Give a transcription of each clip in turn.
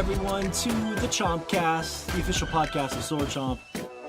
everyone, to the Chompcast, the official podcast of Sword Chomp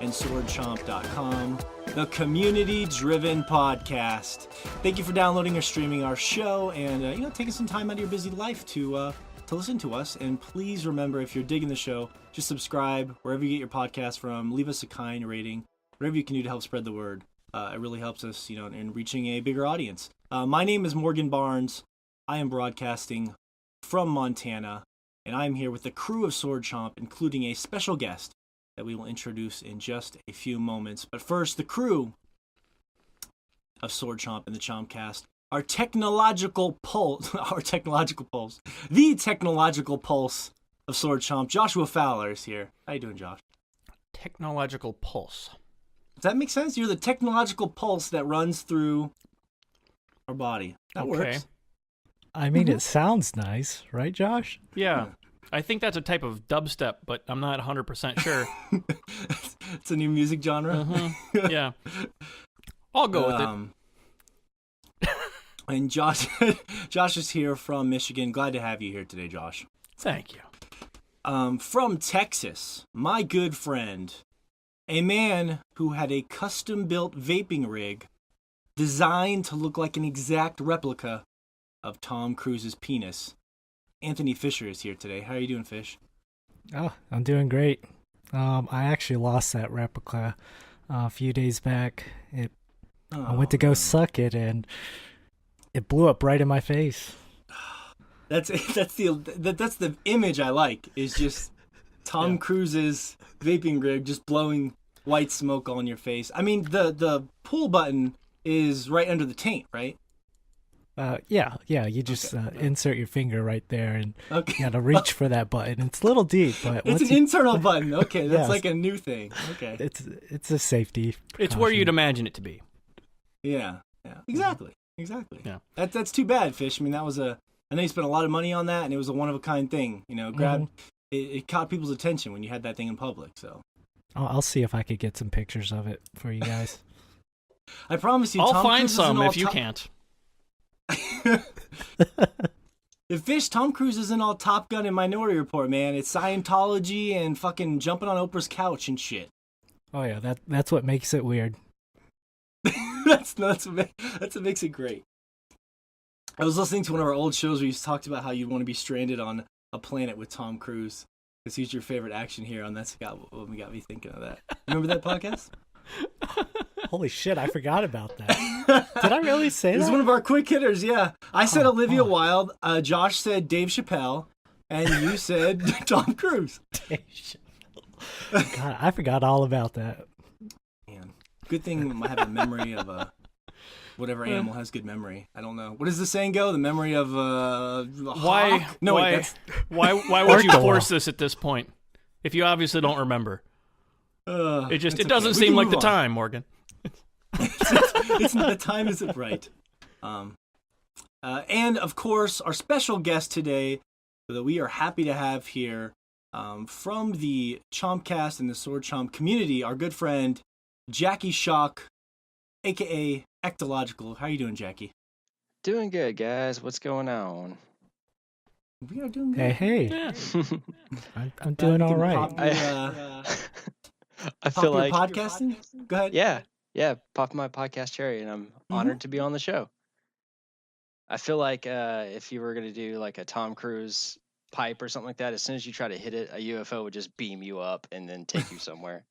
and SwordChomp.com, the community-driven podcast. Thank you for downloading or streaming our show, and taking some time out of your busy life to listen to us. And please remember, if you're digging the show, just subscribe wherever you get your podcast from. Leave us a kind rating, whatever you can do to help spread the word. It really helps us, in reaching a bigger audience. My name is Morgan Barnes. I am broadcasting from Montana, and I'm here with the crew of Sword Chomp, including a special guest that we will introduce in just a few moments. But first, the crew of Sword Chomp and the Chompcast, the technological pulse of Sword Chomp. Joshua Fowler is here. How you doing, Josh? Technological pulse. Does that make sense? You're the technological pulse that runs through our body. That works. I mean, it sounds nice, right, Josh? Yeah. I think that's a type of dubstep, but I'm not 100% sure. It's a new music genre? Mm-hmm. Yeah. I'll go with it. And Josh is here from Michigan. Glad to have you here today, Josh. Thank you. From Texas, my good friend, a man who had a custom-built vaping rig designed to look like an exact replica of Tom Cruise's penis. Anthony Fisher is here today. How are you doing, Fish? Oh, I'm doing great. I actually lost that replica a few days back. I went to go suck it, and it blew up right in my face. That's the image I like. Is just Tom Cruise's vaping rig just blowing white smoke all in your face. I mean, the pull button is right under the taint, right? Yeah. You just insert your finger right there, and you gotta reach for that button. It's a little deep, but it's an internal button. Okay, that's like a new thing. Okay, it's a safety precaution. It's where you'd imagine it to be. Yeah, exactly. Yeah, that's too bad, Fish. I mean, I know you spent a lot of money on that, and it was a one of a kind thing. It caught people's attention when you had that thing in public. So I'll see if I could get some pictures of it for you guys. I promise you, I'll Tom find Cruise some if you can't. Tom Cruise isn't all Top Gun and Minority Report, man. It's Scientology and fucking jumping on Oprah's couch and shit. Oh yeah, that's what makes it weird. That's what makes it great. I was listening to one of our old shows where you talked about how you'd want to be stranded on a planet with Tom Cruise because he's your favorite action hero, and that's what got me thinking of that. Remember that podcast? Holy shit, I forgot about that. Did I really say that? It was one of our quick hitters, yeah. I said Olivia Wilde, Josh said Dave Chappelle, and you said Tom Cruise. Dave Chappelle. God, I forgot all about that. Man, good thing I have a memory of whatever animal has good memory. I don't know. What does the saying go? The memory of a hawk? No, why would you force this at this point if you obviously don't remember? It doesn't seem like the time, Morgan. It's not the time isn't right. And of course, our special guest today that we are happy to have here from the Chompcast and the Sword Chomp community, our good friend Jackie Shock, aka Ectological. How are you doing, Jackie? Doing good, guys. What's going on? We are doing good. Hey. Yeah. I'm doing all right. I feel like podcasting. Go ahead. Yeah. Pop my podcast cherry, and I'm honored to be on the show. I feel like if you were gonna do like a Tom Cruise pipe or something like that, as soon as you try to hit it, a UFO would just beam you up and then take you somewhere.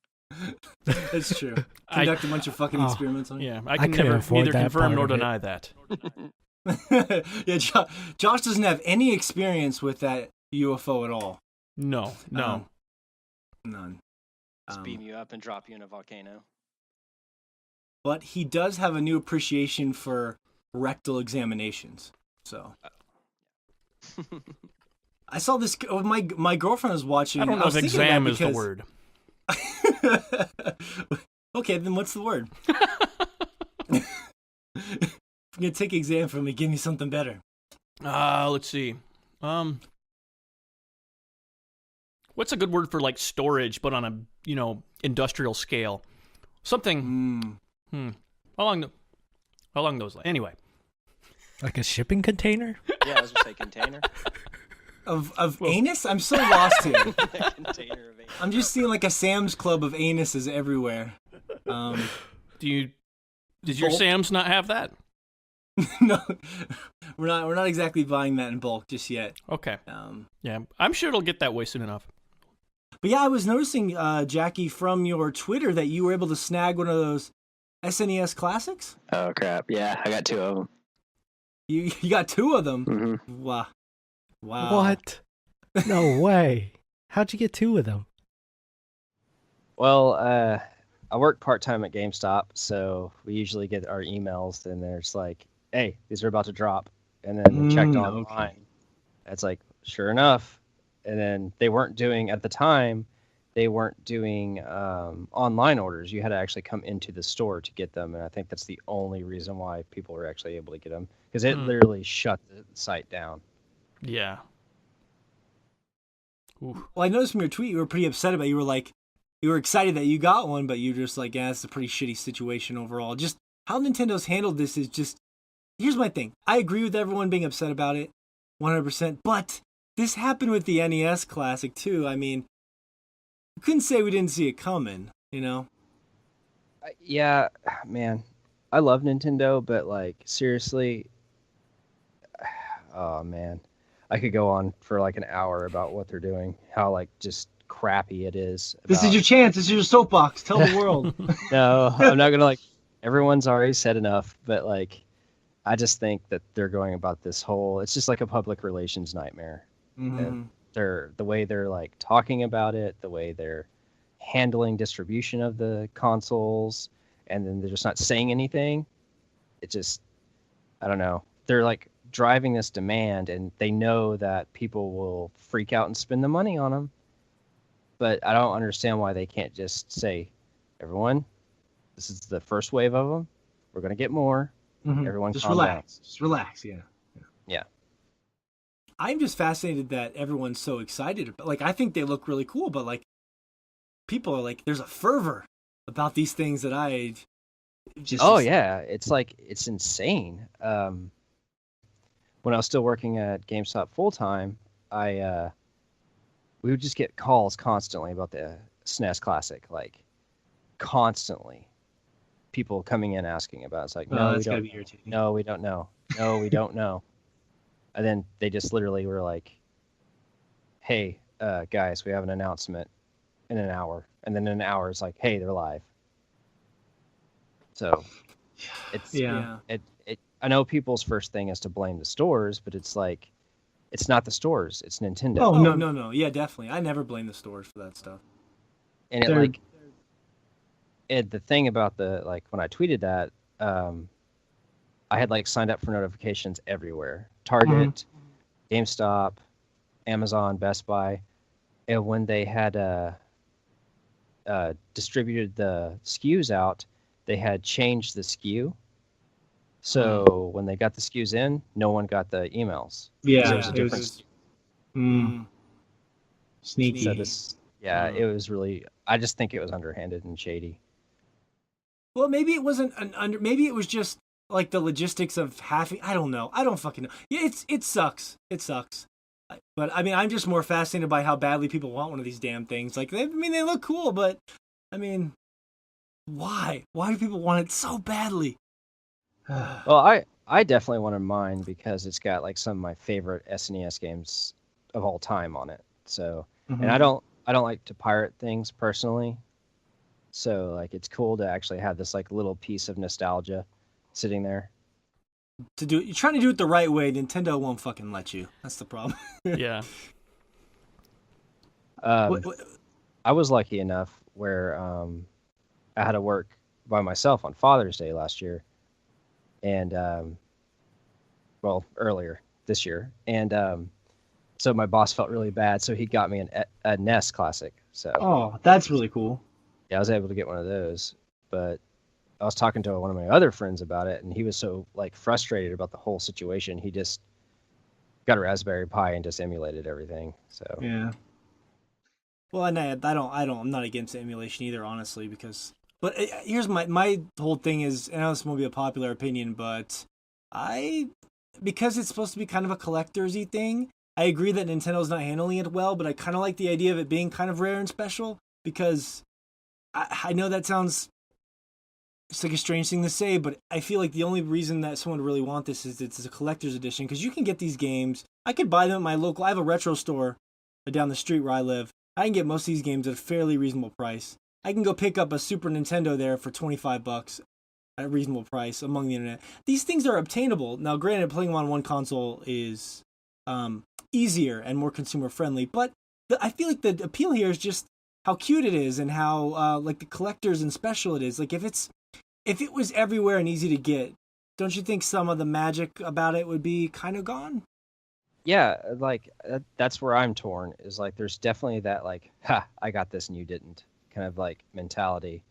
That's true. Conduct a bunch of fucking experiments on you. Yeah, I can neither confirm nor deny that. Yeah, Josh doesn't have any experience with that UFO at all. No. None. Just beam you up and drop you in a volcano. But he does have a new appreciation for rectal examinations. So I saw this. My girlfriend was watching. I don't know if exam is the word. Okay, then what's the word? If you're gonna take an exam from me, give me something better. Let's see. What's a good word for like storage, but on a industrial scale? Something. Along those lines. Anyway. Like a shipping container? Yeah, I was gonna say container. Of anus? I'm so lost here. A container of anus. I'm just seeing like a Sam's Club of anuses everywhere. Did your Bulk? Sam's not have that? No, we're not exactly buying that in bulk just yet. Okay. Yeah, I'm sure it'll get that way soon enough. But yeah, I was noticing, Jackie, from your Twitter that you were able to snag one of those SNES classics. Oh crap! Yeah, I got 2 of them. You got 2 of them. Mm-hmm. Wow. What? No way. How'd you get 2 of them? Well, I work part-time at GameStop, so we usually get our emails, and there's like, hey, these are about to drop. And then we checked online. Okay. It's like, sure enough. And then they weren't doing, at the time, online orders. You had to actually come into the store to get them, and I think that's the only reason why people were actually able to get them, because it literally shut the site down. Yeah. Ooh. Well, I noticed from your tweet you were pretty upset about it. You were excited that you got one, but you were just like, yeah, it's a pretty shitty situation overall. Just how Nintendo's handled this is just... Here's my thing. I agree with everyone being upset about it, 100%, but this happened with the NES Classic, too. I mean, you couldn't say we didn't see it coming, you know? Yeah, man. I love Nintendo, but like, seriously... Oh, man. I could go on for like an hour about what they're doing, how like just crappy it is. This is your chance. This is your soapbox. Tell the world. No, I'm not gonna like. Everyone's already said enough, but like, I just think that they're going about this whole. It's just like a public relations nightmare. Mm-hmm. The way they're like talking about it, the way they're handling distribution of the consoles, and then they're just not saying anything. It just, I don't know. They're like driving this demand, and they know that people will freak out and spend the money on them. But I don't understand why they can't just say, everyone, this is the first wave of them. We're going to get more. Mm-hmm. Everyone just calm relax. down. Just relax, yeah. Yeah. I'm just fascinated that everyone's so excited. Like, I think they look really cool, but like, people are like, there's a fervor about these things that I just... Yeah. It's like, it's insane. When I was still working at GameStop full-time, we would just get calls constantly about the SNES Classic, like constantly. People coming in asking about it. It's like, no, we don't. No, we don't know. No, we don't know. And then they just literally were like, hey, guys, we have an announcement in an hour. And then in an hour, it's like, hey, they're live. So it's I know people's first thing is to blame the stores, but it's like, it's not the stores, it's Nintendo. Oh, no. Yeah, definitely. I never blame the stores for that stuff. And the thing about when I tweeted that, I had like signed up for notifications everywhere. Target, GameStop, Amazon, Best Buy. And when they had distributed the SKUs out, they had changed the SKU. So when they got the SKUs in, no one got the emails. Yeah, it was a different SKU. Sneaky. So it was really. I just think it was underhanded and shady. Well, maybe it wasn't maybe it was just like the logistics of having. I don't know. I don't fucking know. Yeah, it sucks. It sucks. But I mean, I'm just more fascinated by how badly people want one of these damn things. Like, they look cool, but I mean, why? Why do people want it so badly? Well, I definitely wanted mine because it's got like some of my favorite SNES games of all time on it. So, and I don't like to pirate things personally. So like, it's cool to actually have this like little piece of nostalgia sitting there. You're trying to do it the right way. Nintendo won't fucking let you. That's the problem. Yeah. I was lucky enough where I had to work by myself on Father's Day last year. And earlier this year, and so my boss felt really bad, so he got me a NES Classic. So that's really cool. Yeah, I was able to get one of those, but I was talking to one of my other friends about it, and he was so like frustrated about the whole situation. He just got a Raspberry Pi and just emulated everything. So yeah. Well, and I'm not against emulation either, honestly, because. But here's my whole thing is, and I know this won't be a popular opinion, but because it's supposed to be kind of a collector's-y thing, I agree that Nintendo's not handling it well, but I kind of like the idea of it being kind of rare and special because I know that sounds it's like a strange thing to say, but I feel like the only reason that someone would really want this is it's a collector's edition because you can get these games. I could buy them at my local. I have a retro store down the street where I live. I can get most of these games at a fairly reasonable price. I can go pick up a Super Nintendo there for $25 at a reasonable price among the internet. These things are obtainable. Now, granted, playing them on one console is easier and more consumer friendly, but I feel like the appeal here is just how cute it is and how like the collectors and special it is. Like if it was everywhere and easy to get, don't you think some of the magic about it would be kind of gone? Yeah, like that's where I'm torn. Is like there's definitely that like, ha, I got this and you didn't kind of like mentality.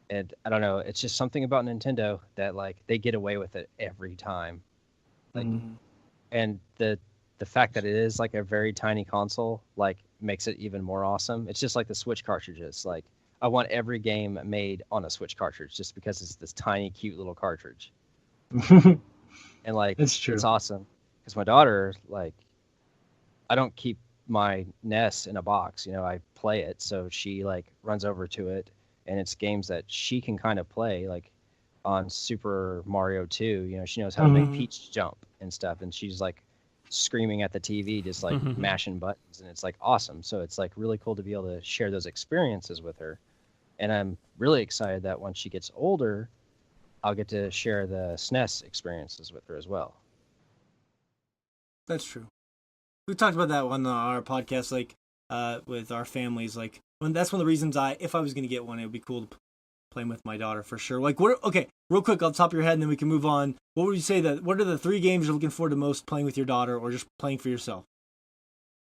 And I don't know, it's just something about Nintendo that like they get away with it every time. Like, and the fact that it is like a very tiny console like makes it even more awesome. It's just like the Switch cartridges. Like I want every game made on a Switch cartridge just because it's this tiny, cute little cartridge. And like, That's true. It's awesome. Because my daughter, like, I don't keep my NES in a box, you know, I play it. So she like runs over to it and it's games that she can kind of play like on Super Mario 2, you know, she knows how to make Peach jump and stuff. And she's like screaming at the TV, just like mashing buttons. And it's like awesome. So it's like really cool to be able to share those experiences with her. And I'm really excited that once she gets older, I'll get to share the SNES experiences with her as well. That's true. We talked about that on our podcast, like with our families. Like, that's one of the reasons if I was going to get one, it would be cool to play with my daughter for sure. Like, okay, real quick, off the top of your head, and then we can move on. What would you say what are the 3 games you're looking forward to most playing with your daughter, or just playing for yourself?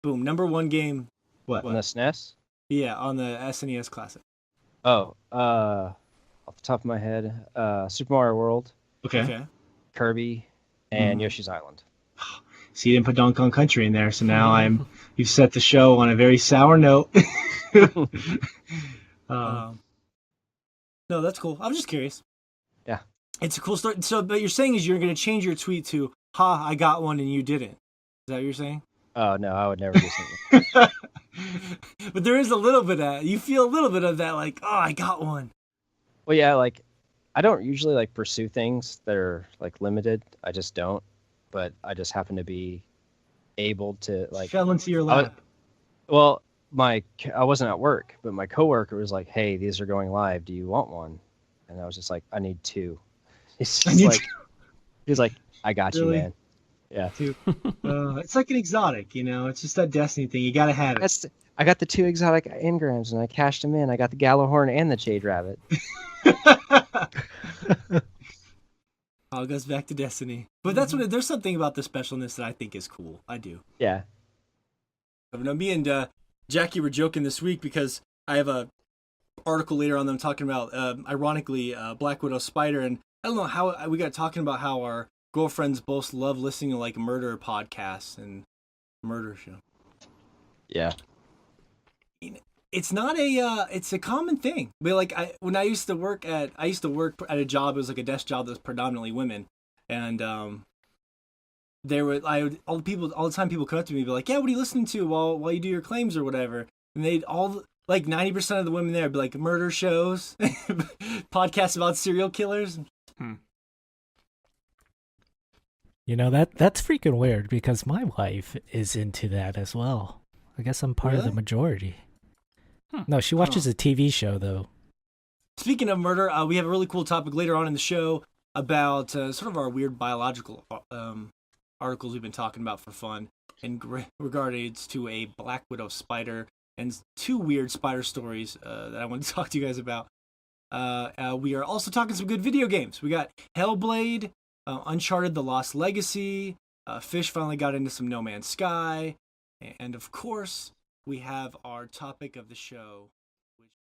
Boom, number 1 game. What? On the SNES? Yeah, on the SNES Classic. Oh, off the top of my head, Super Mario World. Okay. Kirby, and Yoshi's Island. So you didn't put Donkey Kong Country in there, so now you've set the show on a very sour note. No, that's cool. I'm just curious. Yeah. It's a cool story. So, but you're saying is you're going to change your tweet to, ha, I got one and you didn't. Is that what you're saying? Oh, no, I would never do something. But there is a little bit of, you feel a little bit of that, like, oh, I got one. Well, yeah, like, I don't usually, like, pursue things that are, like, limited. I just don't. But I just happen to be able to, like... Fell into your lap. I wasn't at work, but my coworker was like, hey, these are going live. Do you want one? And I was just like, I need 2. He's like, I got you, man. Yeah. 2. It's like an exotic, you know? It's just that Destiny thing. You got to have it. I got the 2 exotic engrams, and I cashed them in. I got the Gallahorn and the Jade Rabbit. Oh, it goes back to Destiny. But that's what there's something about the specialness that I think is cool. I do. Yeah. Me and Jackie were joking this week because I have a article later on them talking about, ironically, Black Widow Spider. And I don't know how we got talking about how our girlfriends both love listening to like murder podcasts and murder show. Yeah. It's not it's a common thing. But like when I used to work at a job, it was like a desk job that was predominantly women, and all the time people come up to me and be like, yeah, what are you listening to while you do your claims or whatever? And they'd all like 90% of the women there would be like murder shows, podcasts about serial killers. You know, that's freaking weird because my wife is into that as well. I guess I'm part of the majority. No, she watches a TV show, though. Speaking of murder, we have a really cool topic later on in the show about sort of our weird biological articles we've been talking about for fun in regards to a Black Widow spider and 2 weird spider stories that I want to talk to you guys about. We are also talking some good video games. We got Hellblade, Uncharted: The Lost Legacy, Fish finally got into some No Man's Sky, and of course, we have our topic of the show.